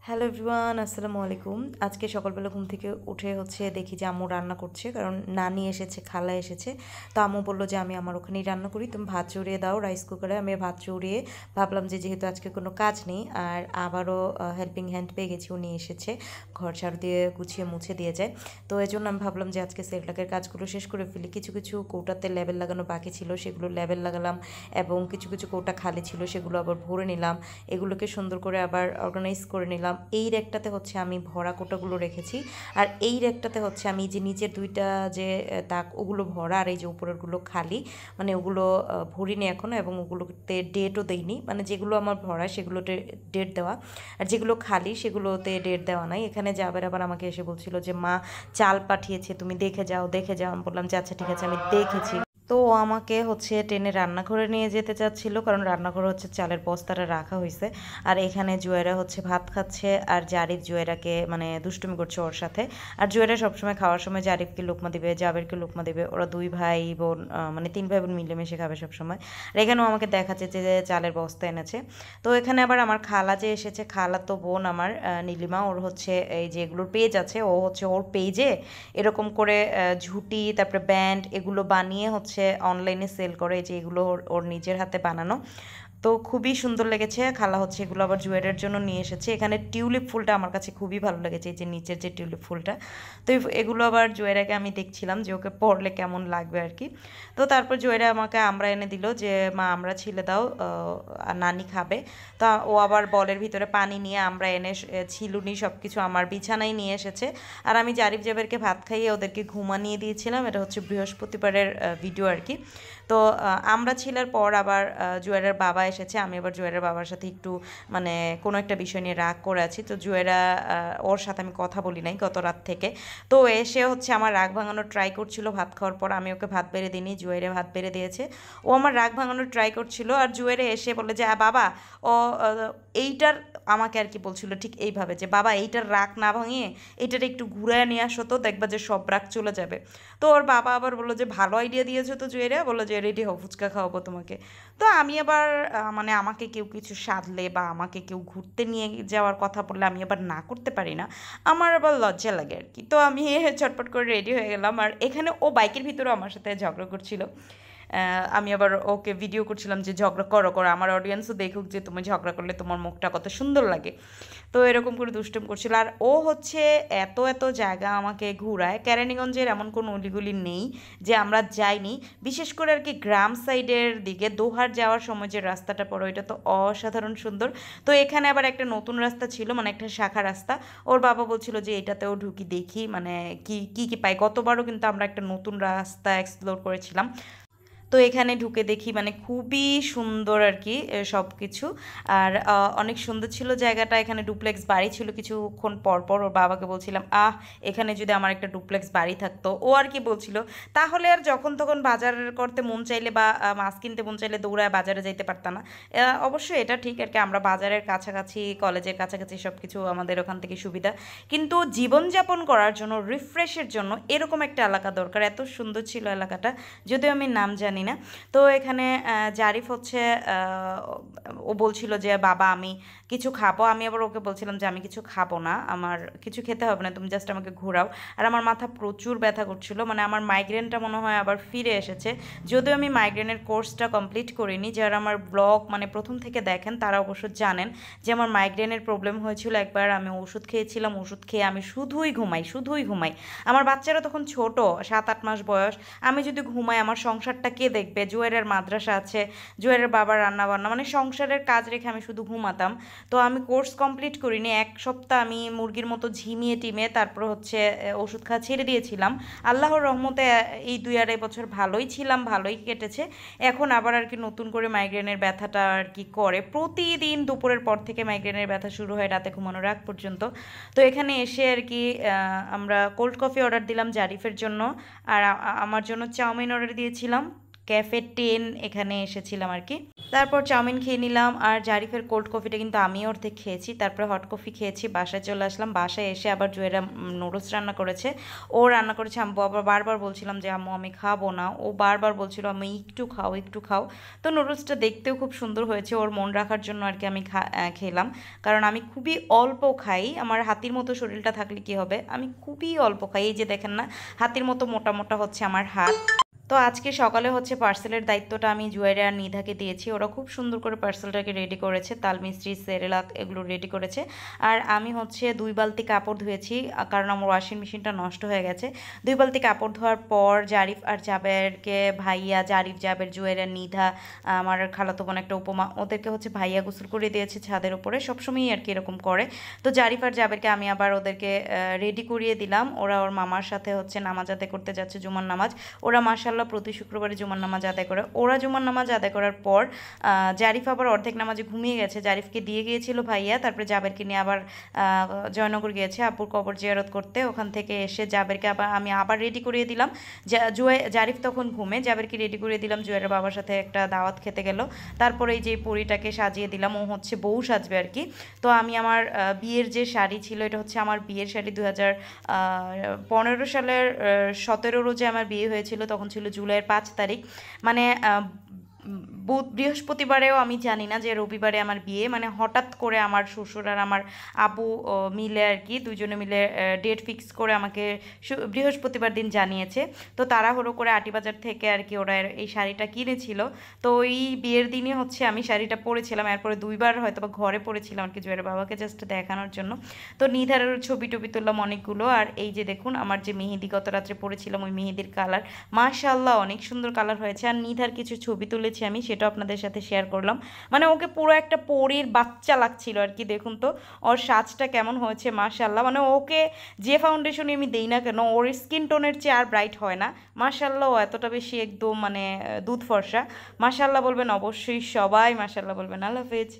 Hello everyone, আসসালামু আলাইকুম। আজকে সকালবেলা ঘুম থেকে উঠে দেখি যে আম্মু রান্না করছে, কারণ নানি এসেছে, খালা এসেছে। তো আম্মু বললো যে আমি আমার ওখানেই রান্না করি, তুমি ভাত চড়িয়ে দাও রাইস কুকারে। আমি ভাত চড়িয়ে ভাবলাম যে যেহেতু আজকে কোনো কাজ নেই, আর আবারও হেল্পিং হ্যান্ড পেয়ে গেছি, উনি এসেছে ঘর ঝাড়ু দিয়ে গুছিয়ে মুছে দিয়ে যায়। তো এই জন্য আমি ভাবলাম যে আজকে সেরেলাকের কাজগুলো শেষ করে ফেলি। কিছু কিছু কৌটাতে লেবেল লাগানো বাকি ছিল, সেগুলো লেবেল লাগালাম, এবং কিছু কিছু কৌটা খালি ছিল সেগুলো আবার ভরে নিলাম। এগুলোকে সুন্দর করে আবার অর্গানাইজ করে নিলাম। এই র্যাকটাতে আমি ভরা কোটাগুলো রেখেছি, আর এই র্যাকটাতে আমি যে নিচের দুইটা যে তাক ওগুলো ভরা, আর এই যে উপরেরগুলো খালি, মানে ওগুলো ভরিনি এখনও, এবং ওগুলোতে ডেটও দেইনি। মানে যেগুলো আমার ভরা সেগুলোতে ডেট দেওয়া, আর যেগুলো খালি সেগুলোতে ডেট দেওয়া নাই। এখানে যাবার আবার আমাকে এসে বলছিল যে মা চাল পাঠিয়েছে, তুমি দেখে যাও দেখে যাও। আমি বললাম যে আচ্ছা ঠিক আছে, আমি দেখেছি। তো ও আমাকে টেনে রান্নাঘরে নিয়ে যেতে চাচ্ছিল, কারণ রান্নাঘরে চালের বস্তাটা রাখা হয়েছে। আর এখানে জুয়েরা ভাত খাচ্ছে, আর জারিফ জুয়েরাকে মানে দুষ্টুমি করছে ওর সাথে। আর জুয়েরা সবসময় খাওয়ার সময় জারিফকে লোকমা দিবে, জাবেরকে লোকমা দিবে, ওরা দুই ভাই বোন মানে তিন ভাই বোন মিলেমিশে খাবে সবসময়। আর এখানেও আমাকে দেখাচ্ছে যে চালের বস্তা এনেছে। তো এখানে আবার আমার খালা যে এসেছে, খালা তো বোন আমার নীলিমা, ওর এই যে এগুলোর পেজ আছে, ও ওর পেজে এরকম করে ঝুটি, তারপরে ব্যান্ড, এগুলো বানিয়ে অনলাইনে সেল করে। যে এগুলো ওর নিজের হাতে বানানো। তো খুবই সুন্দর লেগেছে। খালা এগুলো আবার জুয়েলের জন্য নিয়ে এসেছে। এখানে টিউলিপ ফুলটা আমার কাছে খুবই ভালো লেগেছে, এই যে নিচের যে টিউলিপ ফুলটা। তো এগুলো আবার জুয়েরাকে আমি দেখছিলাম যে ওকে পরলে কেমন লাগবে আর কি। তো তারপর জুয়েরা আমাকে আমরা এনে দিল যে মা আমরা ছিলে দাও, নানি খাবে। তা ও আবার বলের ভিতরে পানি নিয়ে আমরা এনে ছিলুনি সব কিছু আমার বিছানায় নিয়ে এসেছে। আর আমি জারিফ জাবেরকে ভাত খাইয়ে ওদেরকে ঘুমানিয়ে দিয়েছিলাম। এটা বৃহস্পতিবারের ভিডিও আর কি। তো আমরা ছিলার পর আবার জুয়েলের বাবা এসেছে। আমি আবার জুয়েলের বাবার সাথে একটু মানে কোনো একটা বিষয় নিয়ে রাগ করে আছি। তো জুয়েরা ওর সাথে আমি কথা বলি নাই গত রাত থেকে। তো এসে আমার রাগ ভাঙানোর ট্রাই করছিল ভাত খাওয়ার পর। আমি ওকে ভাত বেড়ে দিইনি, জুয়েরে ভাত বেড়ে দিয়েছে। ও আমার রাগ ভাঙানোর ট্রাই করছিল, আর জুয়েরে এসে বলে যে বাবা ও এইটার আমাকে আর কি বলছিল ঠিক এইভাবে যে বাবা এইটার রাগ না ভাঙিয়ে এইটার একটু ঘুরায় নিয়ে আসো, তো দেখবা যে সব রাগ চলে যাবে। তো ওর বাবা আবার বললো যে ভালো আইডিয়া দিয়েছো তো জুয়েরা, বললো যে রেডি হও, ফুচকা খাওয়াবো তোমাকে। তো আমি আবার মানে আমাকে কেউ কিছু সাধলে বা আমাকে কেউ ঘুরতে নিয়ে যাওয়ার কথা বললে আমি আবার না করতে পারি না, আমার আবার লজ্জা লাগে আর কি। তো আমি চটপট করে রেডি হয়ে গেলাম। আর এখানে ও বাইকের ভিতরেও আমার সাথে ঝগড়া করছিল। আমি আবার ওকে ভিডিও করছিলাম যে ঝগড়া করো করো, আমার অডিয়েন্সও দেখুক যে তুমি ঝগড়া করলে তোমার মুখটা কত সুন্দর লাগে। তো এরকম করে দুষ্টুম করছিল। আর ও এত এত জায়গা আমাকে ঘুরায়। কেরানীগঞ্জের এমন কোনো অলিগলি নেই যে আমরা যাইনি। বিশেষ করে আর কি গ্রাম সাইডের দিকে দোহার যাওয়ার সময় যে রাস্তাটা পড়ে, ওইটা তো অসাধারণ সুন্দর। তো এখানে আবার একটা নতুন রাস্তা ছিল, মানে একটা শাখা রাস্তা। ওর বাবা বলছিল যে এটাতেও ঢুকি দেখি মানে কি কি কি পাই। গতবারও কিন্তু আমরা একটা নতুন রাস্তা এক্সপ্লোর করেছিলাম। তো এখানে ঢুকে দেখি মানে খুবই সুন্দর আর কি সব কিছু। আর অনেক সুন্দর ছিল জায়গাটা। এখানে ডুপ্লেক্স বাড়ি ছিল। কিছুক্ষণ পর পর ওর বাবাকে বলছিলাম এখানে যদি আমার একটা ডুপ্লেক্স বাড়ি থাকতো। ও আর কি বলছিল তাহলে আর যখন তখন বাজার করতে মন চাইলে বা মাছ কিনতে মন চাইলে দৌড়ায় বাজারে যাইতে পারতাম না। অবশ্যই এটা ঠিক আর কি, আমরা বাজারের কাছাকাছি, কলেজের কাছাকাছি সব কিছু আমাদের ওখান থেকে সুবিধা। কিন্তু জীবনযাপন করার জন্য, রিফ্রেশের জন্য এরকম একটা এলাকা দরকার। এত সুন্দর ছিল এলাকাটা, যদিও আমি নাম জানি না। তো এখানে জারিফ ও বলছিল যে বাবা আমি কিছু খাবো। আমি আবার ওকে বলছিলাম যে আমি কিছু খাবো না, আমার কিছু খেতে হবে না, তুমি জাস্ট আমাকে ঘোরাও। আর আমার মাথা প্রচুর ব্যথা করছিল, মানে আমার মাইগ্রেনটা মনে হয় আবার ফিরে এসেছে। যদিও আমি মাইগ্রেনের কোর্সটা কমপ্লিট করিনি। যারা আমার ব্লগ মানে প্রথম থেকে দেখেন তারা অবশ্য জানেন যে আমার মাইগ্রেনের প্রবলেম হয়েছিল একবার। আমি ওষুধ খেয়েছিলাম, ওষুধ খেয়ে আমি শুধুই ঘুমাই শুধুই ঘুমাই। আমার বাচ্চারা তখন ছোট, 7-8 মাস বয়স। আমি যদি ঘুমাই আমার সংসারটা কে দেখবে? জুয়েলের মাদ্রাসা আছে, জুয়েলের বাবার রান্না বান্না, মানে সংসারের কাজ রেখে আমি শুধু ঘুমাতাম। তো আমি কোর্স কমপ্লিট করিনি, 1 সপ্তাহ আমি মুরগির মতো ঝিমিয়ে টিমে তারপর ওষুধ খাওয়া ছেড়ে দিয়েছিলাম। আল্লাহর রহমতে এই 2-2.5 বছর ভালোই ছিলাম, ভালোই কেটেছে। এখন আবার আর কি নতুন করে মাইগ্রেনের ব্যথাটা আর কি করে, প্রতিদিন দুপুরের পর থেকে মাইগ্রেনের ব্যথা শুরু হয় রাতে ঘুমানোর আগ পর্যন্ত। তো এখানে এসে আর কি আমরা কোল্ড কফি অর্ডার দিলাম জারিফের জন্য, আর আমার জন্য চাউমিন অর্ডার দিয়েছিলাম। ক্যাফে 10 এখানে এসেছিলাম আর কি। তারপর চাউমিন খেয়ে নিলাম, আর জারিফের কোল্ড কফিটা কিন্তু আমি অর্ধেক খেয়েছি, তারপরে হট কফি খেয়েছি, বাসায় চলে আসলাম। বাসায় এসে আবার জুয়েরা নুডলস রান্না করেছে, ও রান্না করেছে। আম্মু আবার বারবার বলছিলাম যে আম্মু আমি খাবো না, ও বারবার বলছিল আমি একটু খাও একটু খাও। তো নুডলসটা দেখতেও খুব সুন্দর হয়েছে, ওর মন রাখার জন্য আর কি আমি খেলাম। কারণ আমি খুবই অল্প খাই, আমার হাতির মতো শরীরটা থাকলে কি হবে, আমি খুবই অল্প খাই। এই যে দেখেন না, হাতির মতো মোটা মোটা হচ্ছে আমার হাত। তো আজকে সকালে হচ্ছে পার্সেলের দায়িত্বটা আমি জুয়েরিয়া আর নিধাকে দিয়েছি, ওরা খুব সুন্দর করে পার্সেলটাকে রেডি করেছে, তাল মিস্ত্রি সেরেলাক এগুলো রেডি করেছে। আর আমি হচ্ছে 2 বালতি কাপড় ধুয়েছি, কারণ আমার ওয়াশিং মেশিনটা নষ্ট হয়ে গেছে। 2 বালতি কাপড় ধোয়ার পর জারিফ আর জাবেরকে, ভাইয়া জারিফ জাবের জুয়েরিয়া নিধা, আমার খালাতো বোন একটা উপমা, ওদেরকে হচ্ছে ভাইয়া গোসল করে দিয়েছে ছাদের উপরে, সবসময়ই আর কি এরকম করে। তো জারিফ আর জাবেরকে আমি আবার ওদেরকে রেডি করিয়ে দিলাম, ওরা ওর মামার সাথে হচ্ছে নামাজ আদায় করতে যাচ্ছে, জুমার নামাজ। ওরা মাশাআল্লাহ প্রতি শুক্রবারে জুমার নামাজ আদায় করে। ওরা জুমার নামাজ আদায় করার পর জারিফ আবার অর্ধেক নামাজে ঘুমিয়ে গেছে, জারিফকে দিয়ে গিয়েছিল ভাইয়া, তারপরে জাবেরকে নিয়ে আবার জয়নগর গিয়েছে আপুর কবর জিয়ারত করতে। ওখান থেকে এসে জাবেরকে আমি আবার রেডি করিয়ে দিলাম। জারিফ তখন ঘুমে, জাবেরকে রেডি করিয়ে দিলাম, জুয়ের বাবার সাথে একটা দাওয়াত খেতে গেল। তারপরে এই যে পরিটাকে সাজিয়ে দিলাম, ও হচ্ছে বউ সাজবে আর কি। তো আমি আমার বিয়ের যে শাড়ি ছিল, এটা হচ্ছে আমার বিয়ের শাড়ি 2015 সালের 17 রোজে আমার বিয়ে হয়েছিল, তখন ছিল জুলাইয়ের 5 তারিখ। মানে বৃহস্পতিবারেও আমি জানি না যে রবিবারে আমার বিয়ে, মানে হঠাৎ করে আমার শ্বশুর আর আমার আবু মিলে আর কি, দুজনে মিলে ডেট ফিক্স করে আমাকে বৃহস্পতিবার দিন জানিয়েছে। তো তাড়াহুড়ো করে আটিবাজার থেকে আর কি ওরা এই শাড়িটা কিনেছিল। তো ওই বিয়ের দিনই হচ্ছে আমি শাড়িটা পরেছিলাম, এরপরে 2বার হয়তো বা ঘরে পরেছিলাম আর কি, জুয়ের বাবাকে জাস্ট দেখানোর জন্য। তো নিধারের ছবি টবি তুললাম অনেকগুলো। আর এই যে দেখুন আমার যে মেহেদি গত রাত্রে পরেছিলাম, ওই মেহেদির কালার মাশাআল্লাহ অনেক সুন্দর কালার হয়েছে। আর নিধার কিছু ছবি তুলেছি আমি, সেটা আপনাদের সাথে শেয়ার করলাম। মানে ওকে পুরো একটা পরীর বাচ্চা লাগছিল আর কি। দেখুন তো ওর সাজটা কেমন হয়েছে মাশাআল্লাহ, মানে ওকে যে ফাউন্ডেশনই আমি দেই না কেন, ওর স্কিন টোনের চেয়ে আর ব্রাইট হয় না মাশাআল্লাহ। ও এতটা বেশি একদম মানে দুধ ফর্সা। মাশাআল্লাহ বলবেন অবশ্যই সবাই, মাশাআল্লাহ বলবেন। আল্লাহ হাফেজ।